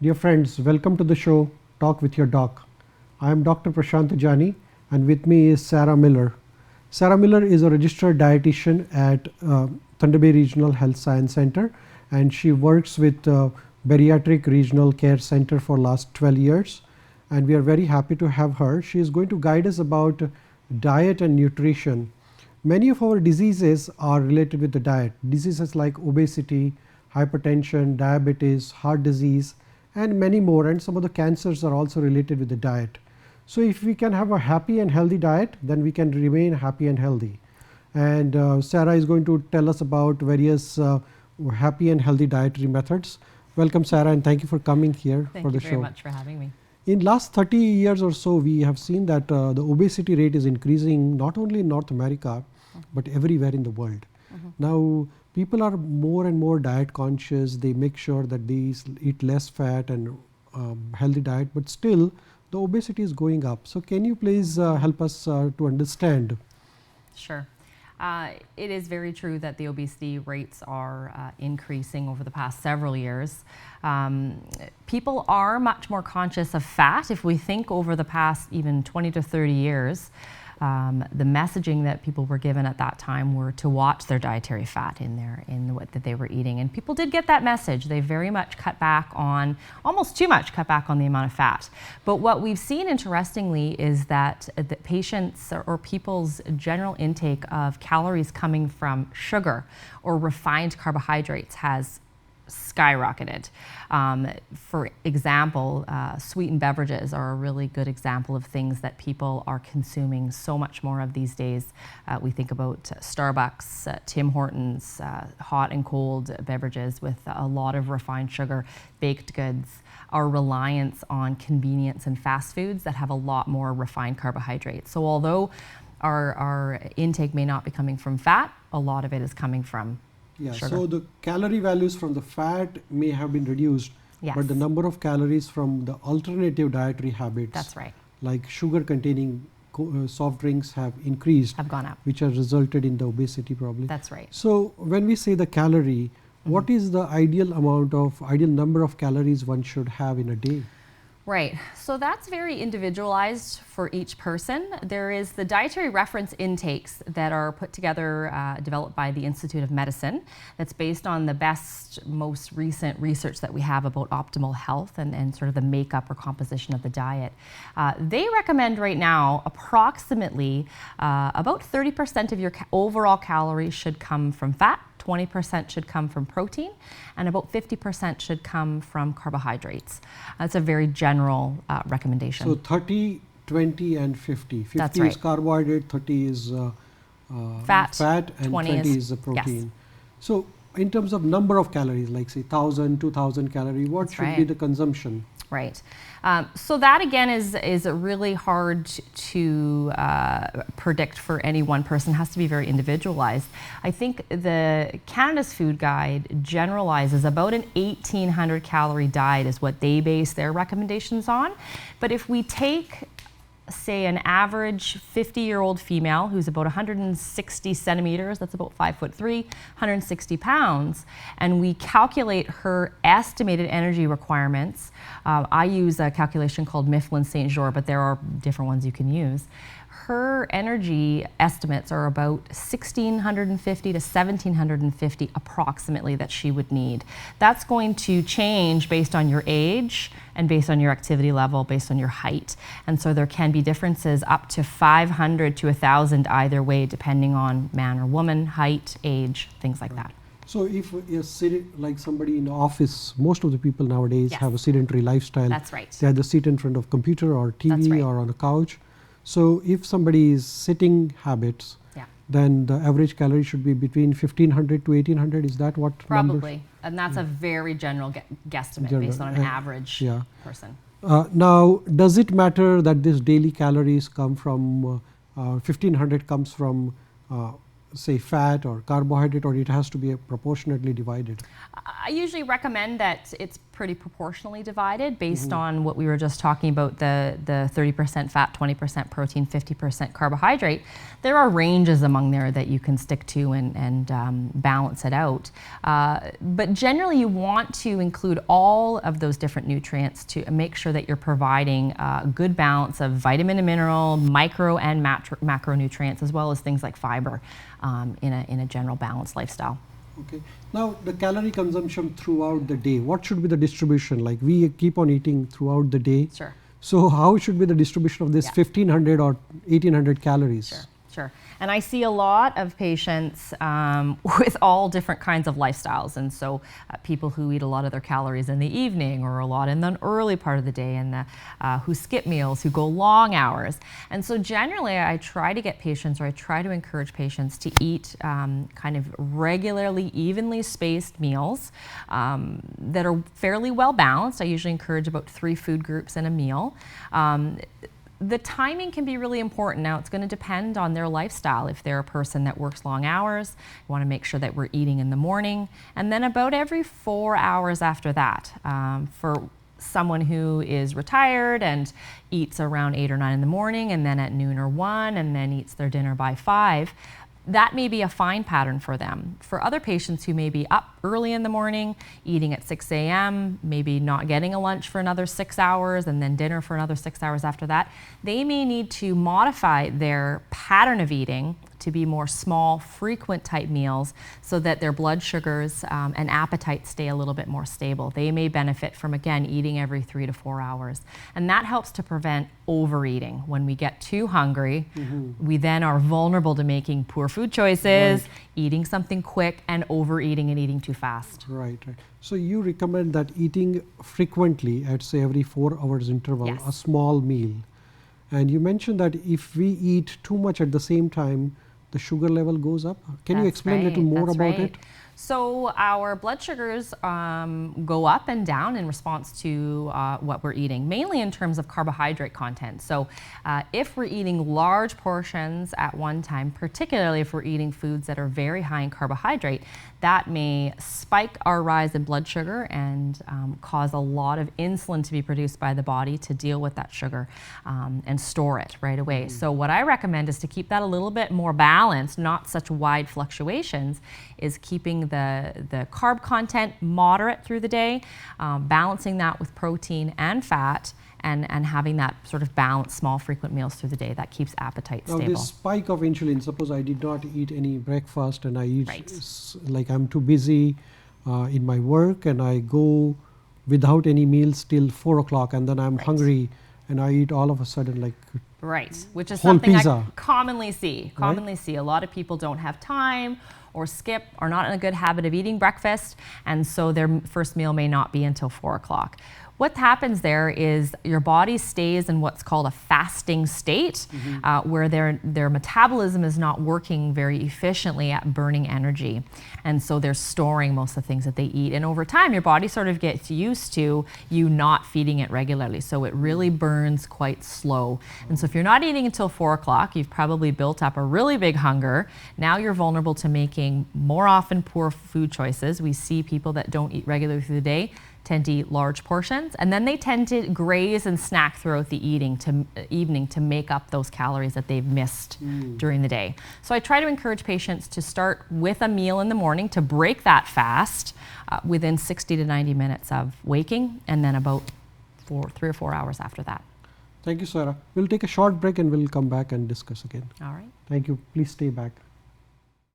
Dear friends, welcome to the show Talk with Your Doc. I am Dr. Prashant Jani, and with me is Sarah Miller. Sarah Miller is a registered dietitian at Thunder Bay Regional Health Science Center, and she works with Bariatric Regional Care Center for last 12 years, and we are very happy to have her. She is going to guide us about diet and nutrition. Many of our diseases are related with the diet. Diseases like obesity, hypertension, diabetes, heart disease, and many more, and some of the cancers are also related with the diet. So if we can have a happy and healthy diet, then we can remain happy and healthy. And Sarah is going to tell us about various happy and healthy dietary methods. Welcome, Sarah, and thank you for coming here for the show. Thank you very much for having me. In last 30 years or so, we have seen that the obesity rate is increasing not only in North America, but everywhere in the world. Now, people are more and more diet conscious. They make sure that they eat less fat and healthy diet, but still the obesity is going up. So can you please help us to understand? Sure. It is very true that the obesity rates are increasing over the past several years. People are much more conscious of fat. If we think over the past even 20 to 30 years, the messaging that people were given at that time were to watch their dietary fat in what that they were eating, and people did get that message. They very much cut back on, almost too much cut back on the amount of fat. But what we've seen, interestingly, is that the patients or people's general intake of calories coming from sugar or refined carbohydrates has skyrocketed. For example, sweetened beverages are a really good example of things that people are consuming so much more of these days. We think about Starbucks, Tim Hortons, hot and cold beverages with a lot of refined sugar, baked goods, our reliance on convenience and fast foods that have a lot more refined carbohydrates. So although our intake may not be coming from fat, a lot of it is coming from sugar. So the calorie values from the fat may have been reduced, yes, but the number of calories from the alternative dietary habits, that's right, like sugar containing soft drinks have increased, have gone up, which has resulted in the obesity probably. That's right. So when we say the calorie, what is the ideal number of calories one should have in a day? Right. So that's very individualized for each person. There is the dietary reference intakes that are put together, developed by the Institute of Medicine, that's based on the best, most recent research that we have about optimal health and sort of the makeup or composition of the diet. They recommend right now approximately about 30% of your overall calories should come from fat, 20% should come from protein, and about 50% should come from carbohydrates. That's a very general recommendation. So 30, 20 and 50. 50 That's is right. carbohydrate, 30 is fat, and 20 is protein. Yes. So in terms of number of calories, like say 1,000, 2,000 calories, what That's should right. be the consumption? Right. So that again is really hard to predict for any one person. It has to be very individualized. I think the Canada's Food Guide generalizes about an 1,800 calorie diet is what they base their recommendations on. But if we take, say, an average 50-year-old female who's about 160 centimeters, that's about 5'3", 160 pounds, and we calculate her estimated energy requirements. I use a calculation called Mifflin-St. Jean, but there are different ones you can use. Her energy estimates are about 1,650 to 1,750 approximately that she would need. That's going to change based on your age and based on your activity level, based on your height. And so there can be differences up to 500 to 1,000 either way, depending on man or woman, height, age, things like that. So if you're like somebody in the office, most of the people nowadays have a sedentary lifestyle. That's right. They either sit in front of computer or TV or on a couch. So if somebody is sitting habits, then the average calorie should be between 1,500 to 1,800. Is that what Probably. numbers? And that's a very general guesstimate based on an average person. Now, does it matter that this daily calories come from 1,500 comes from say fat or carbohydrate, or it has to be proportionately divided? I usually recommend that it's pretty proportionally divided based on what we were just talking about, the 30% fat, 20% protein, 50% carbohydrate. There are ranges among there that you can stick to and balance it out. But generally you want to include all of those different nutrients to make sure that you're providing a good balance of vitamin and mineral, micro and macronutrients, as well as things like fiber in a general balanced lifestyle. Okay. Now, the calorie consumption throughout the day, what should be the distribution? Like, we keep on eating throughout the day. Sure. So how should be the distribution of this 1,500 or 1,800 calories? Sure. Sure. And I see a lot of patients with all different kinds of lifestyles. And so people who eat a lot of their calories in the evening or a lot in the early part of the day, and who skip meals, who go long hours. And so generally I try to get patients, or I try to encourage patients to eat kind of regularly, evenly spaced meals that are fairly well balanced. I usually encourage about 3 food groups in a meal. The timing can be really important. Now, it's going to depend on their lifestyle. If they're a person that works long hours, you want to make sure that we're eating in the morning, and then about every 4 hours after that. For someone who is retired and eats around 8 or 9 in the morning, and then at noon or 1, and then eats their dinner by 5, that may be a fine pattern for them. For other patients who may be up early in the morning, eating at 6 a.m., maybe not getting a lunch for another 6 hours, and then dinner for another 6 hours after that, they may need to modify their pattern of eating to be more small, frequent type meals so that their blood sugars and appetite stay a little bit more stable. They may benefit from, again, eating every 3 to 4 hours. And that helps to prevent overeating. When we get too hungry, we then are vulnerable to making poor food choices, eating something quick, and overeating and eating too fast. Right, right. So you recommend that eating frequently at, say, every 4 hours interval, a small meal. And you mentioned that if we eat too much at the same time, the sugar level goes up. Can you explain a little more about it? So our blood sugars go up and down in response to what we're eating, mainly in terms of carbohydrate content. So if we're eating large portions at one time, particularly if we're eating foods that are very high in carbohydrate, that may spike our rise in blood sugar and cause a lot of insulin to be produced by the body to deal with that sugar and store it right away. So what I recommend is to keep that a little bit more balanced, not such wide fluctuations, is keeping the carb content moderate through the day, balancing that with protein and fat, and having that sort of balanced small frequent meals through the day. That keeps appetite stable. Now, this spike of insulin, suppose I did not eat any breakfast and I eat, like I'm too busy in my work, and I go without any meals till 4 o'clock, and then I'm hungry and I eat all of a sudden like which is whole something pizza. I commonly see. A lot of people don't have time or skip, are not in a good habit of eating breakfast, and so their first meal may not be until 4 o'clock. What happens there is your body stays in what's called a fasting state, where their metabolism is not working very efficiently at burning energy. And so they're storing most of the things that they eat. And over time, your body sort of gets used to you not feeding it regularly. So it really burns quite slow. And so if you're not eating until 4 o'clock, you've probably built up a really big hunger. Now you're vulnerable to making more often poor food choices. We see people that don't eat regularly through the day tend to eat large portions, and then they tend to graze and snack throughout the evening to make up those calories that they've missed during the day. So I try to encourage patients to start with a meal in the morning to break that fast within 60 to 90 minutes of waking, and then about 3 or 4 hours after that. Thank you, Sarah. We'll take a short break and we'll come back and discuss again. All right. Thank you. Please stay back.